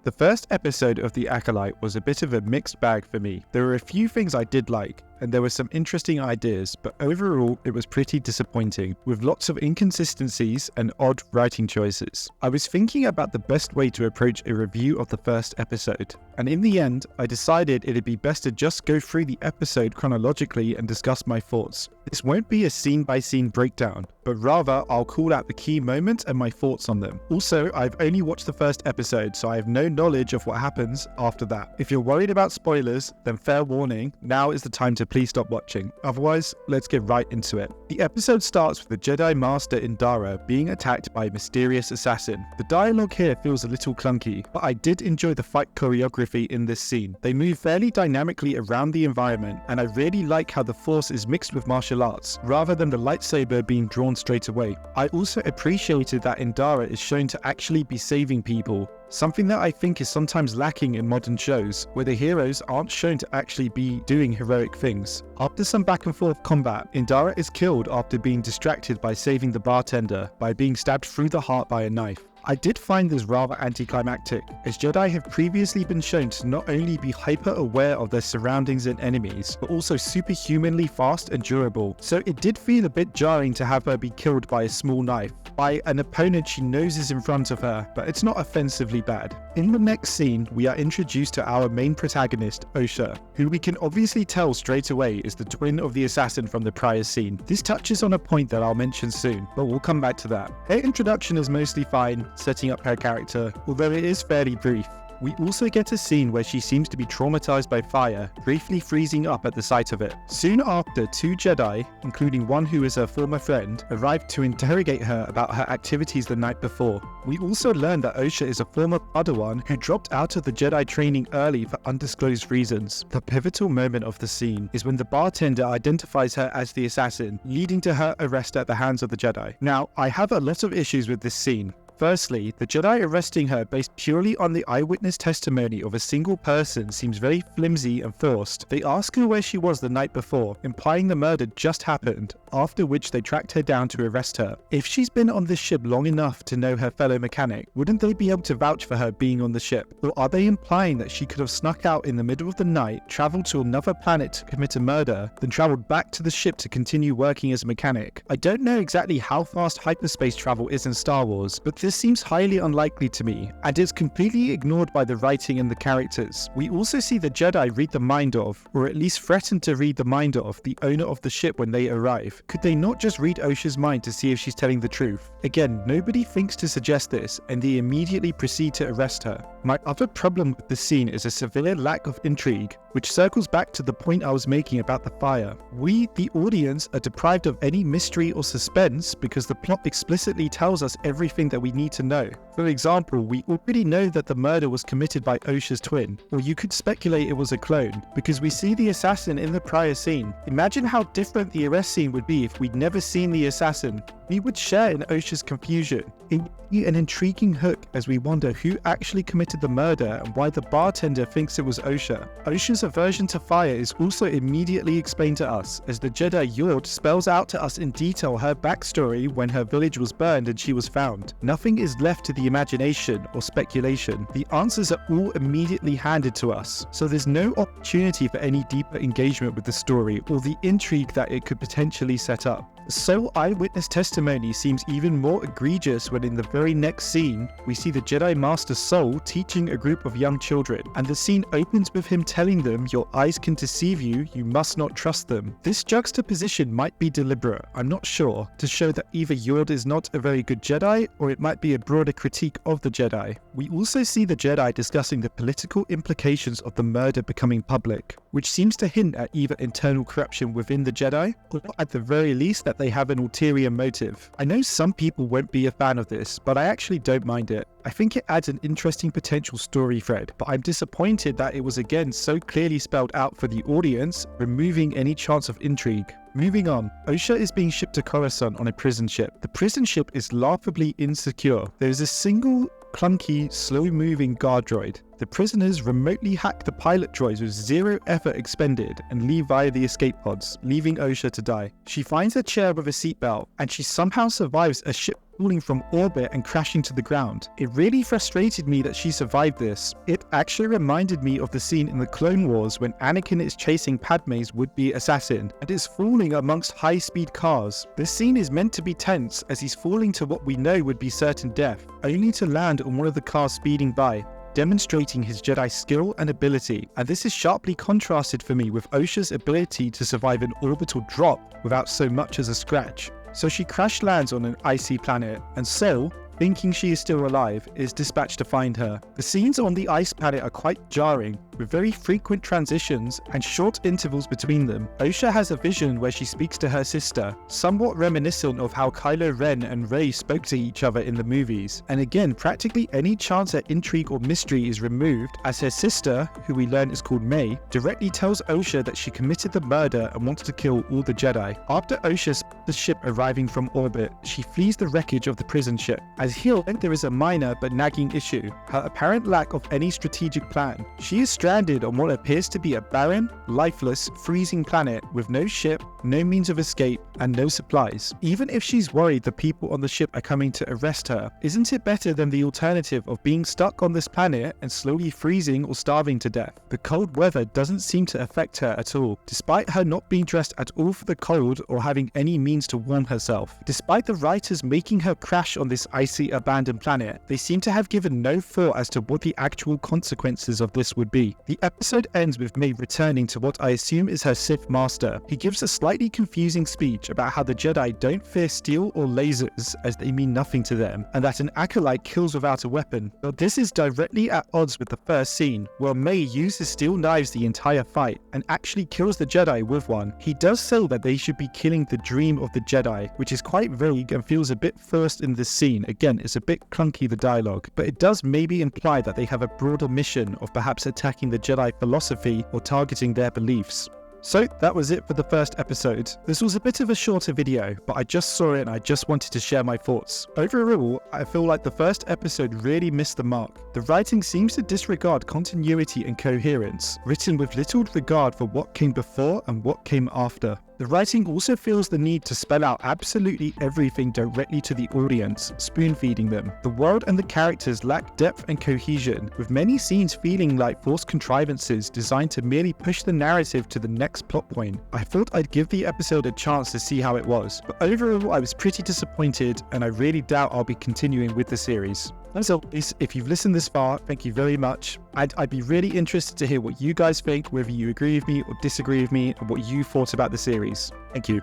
The first episode of The Acolyte was a bit of a mixed bag for me. There were a few things I did like, and there were some interesting ideas, but overall it was pretty disappointing, with lots of inconsistencies and odd writing choices. I was thinking about the best way to approach a review of the first episode, and in the end I decided it'd be best to just go through the episode chronologically and discuss my thoughts. This won't be a scene-by-scene breakdown, but rather I'll call out the key moments and my thoughts on them. Also, I've only watched the first episode, so I have no knowledge of what happens after that. If you're worried about spoilers, then fair warning, now is the time to please stop watching. Otherwise, let's get right into it. The episode starts with the Jedi Master Indara being attacked by a mysterious assassin. The dialogue here feels a little clunky, but I did enjoy the fight choreography in this scene. They move fairly dynamically around the environment, and I really like how the Force is mixed with martial arts, rather than the lightsaber being drawn straight away. I also appreciated that Indara is shown to actually be saving people, something that I think is sometimes lacking in modern shows, where the heroes aren't shown to actually be doing heroic things. After some back and forth combat, Indara is killed after being distracted by saving the bartender by being stabbed through the heart by a knife. I did find this rather anticlimactic, as Jedi have previously been shown to not only be hyper-aware of their surroundings and enemies, but also superhumanly fast and durable, so it did feel a bit jarring to have her be killed by a small knife, by an opponent she knows is in front of her, but it's not offensively bad. In the next scene, we are introduced to our main protagonist, Osha, who we can obviously tell straight away is the twin of the assassin from the prior scene. This touches on a point that I'll mention soon, but we'll come back to that. Her introduction is mostly fine, setting up her character, although it is fairly brief. We also get a scene where she seems to be traumatized by fire, briefly freezing up at the sight of it. Soon after, two Jedi, including one who is her former friend, arrive to interrogate her about her activities the night before. We also learn that Osha is a former Padawan who dropped out of the Jedi training early for undisclosed reasons. The pivotal moment of the scene is when the bartender identifies her as the assassin, leading to her arrest at the hands of the Jedi. Now, I have a lot of issues with this scene. Firstly, the Jedi arresting her based purely on the eyewitness testimony of a single person seems very flimsy and forced. They ask her where she was the night before, implying the murder just happened, after which they tracked her down to arrest her. If she's been on this ship long enough to know her fellow mechanic, wouldn't they be able to vouch for her being on the ship? Or are they implying that she could have snuck out in the middle of the night, travelled to another planet to commit a murder, then travelled back to the ship to continue working as a mechanic? I don't know exactly how fast hyperspace travel is in Star Wars, but this seems highly unlikely to me, and is completely ignored by the writing and the characters. We also see the Jedi read the mind of, or at least threaten to read the mind of, the owner of the ship when they arrive. Could they not just read Osha's mind to see if she's telling the truth? Again, nobody thinks to suggest this, and they immediately proceed to arrest her. My other problem with this scene is a severe lack of intrigue, which circles back to the point I was making about the fire. We, the audience, are deprived of any mystery or suspense because the plot explicitly tells us everything that we need to know. For example, we already know that the murder was committed by Osha's twin, or you could speculate it was a clone, because we see the assassin in the prior scene. Imagine how different the arrest scene would be if we'd never seen the assassin. We would share in Osha's confusion. It would be an intriguing hook as we wonder who actually committed the murder and why the bartender thinks it was Osha. Osha's aversion to fire is also immediately explained to us, as the Jedi Yord spells out to us in detail her backstory when her village was burned and she was found. Nothing is left to the imagination or speculation. The answers are all immediately handed to us, so there's no opportunity for any deeper engagement with the story or the intrigue that it could potentially set up. So eyewitness testimony seems even more egregious when in the very next scene, we see the Jedi Master Sol teaching a group of young children, and the scene opens with him telling them, "Your eyes can deceive you, you must not trust them." This juxtaposition might be deliberate, I'm not sure, to show that either Yord is not a very good Jedi, or it might be a broader critique of the Jedi. We also see the Jedi discussing the political implications of the murder becoming public, which seems to hint at either internal corruption within the Jedi, or at the very least that they have an ulterior motive. I know some people won't be a fan of this, but I actually don't mind it. I think it adds an interesting potential story thread, but I'm disappointed that it was again so clearly spelled out for the audience, removing any chance of intrigue. Moving on, Osha is being shipped to Coruscant on a prison ship. The prison ship is laughably insecure. There is a single clunky, slow-moving guard droid. The prisoners remotely hack the pilot droids with zero effort expended and leave via the escape pods, leaving Osha to die. She finds a chair with a seatbelt, and she somehow survives a ship falling from orbit and crashing to the ground. It really frustrated me that she survived this. It actually reminded me of the scene in the Clone Wars when Anakin is chasing Padme's would-be assassin and is falling amongst high-speed cars. This scene is meant to be tense as he's falling to what we know would be certain death, only to land on one of the cars speeding by, demonstrating his Jedi skill and ability. And this is sharply contrasted for me with Osha's ability to survive an orbital drop without so much as a scratch. So she crash lands on an icy planet, and Sel, thinking she is still alive, is dispatched to find her. The scenes on the ice planet are quite jarring, with very frequent transitions and short intervals between them. Osha has a vision where she speaks to her sister, somewhat reminiscent of how Kylo Ren and Rey spoke to each other in the movies. And again, practically any chance at intrigue or mystery is removed, as her sister, who we learn is called May, directly tells Osha that she committed the murder and wants to kill all the Jedi. After Osha spots the ship arriving from orbit, she flees the wreckage of the prison ship. As here, there is a minor but nagging issue: her apparent lack of any strategic plan. She is stranded on what appears to be a barren, lifeless, freezing planet with no ship, no means of escape, and no supplies. Even if she's worried the people on the ship are coming to arrest her, isn't it better than the alternative of being stuck on this planet and slowly freezing or starving to death? The cold weather doesn't seem to affect her at all, despite her not being dressed at all for the cold or having any means to warm herself. Despite the writers making her crash on this icy abandoned planet, they seem to have given no thought as to what the actual consequences of this would be. The episode ends with May returning to what I assume is her Sith master. He gives a slightly confusing speech about how the Jedi don't fear steel or lasers as they mean nothing to them, and that an Acolyte kills without a weapon. But this is directly at odds with the first scene, where May uses steel knives the entire fight and actually kills the Jedi with one. He does say that they should be killing the dream of the Jedi, which is quite vague and feels a bit forced in this scene. Again, it's a bit clunky, the dialogue, but it does maybe imply that they have a broader mission of perhaps attacking the Jedi philosophy or targeting their beliefs. So that was it for the first episode. This was a bit of a shorter video, but I just saw it and I just wanted to share my thoughts. Overall, I feel like the first episode really missed the mark. The writing seems to disregard continuity and coherence, written with little regard for what came before and what came after. The writing also feels the need to spell out absolutely everything directly to the audience, spoon-feeding them. The world and the characters lack depth and cohesion, with many scenes feeling like forced contrivances designed to merely push the narrative to the next plot point. I thought I'd give the episode a chance to see how it was, but overall I was pretty disappointed, and I really doubt I'll be continuing with the series. As always, if you've listened this far, thank you very much. I'd be really interested to hear what you guys think, whether you agree with me or disagree with me, and what you thought about the series. Thank you.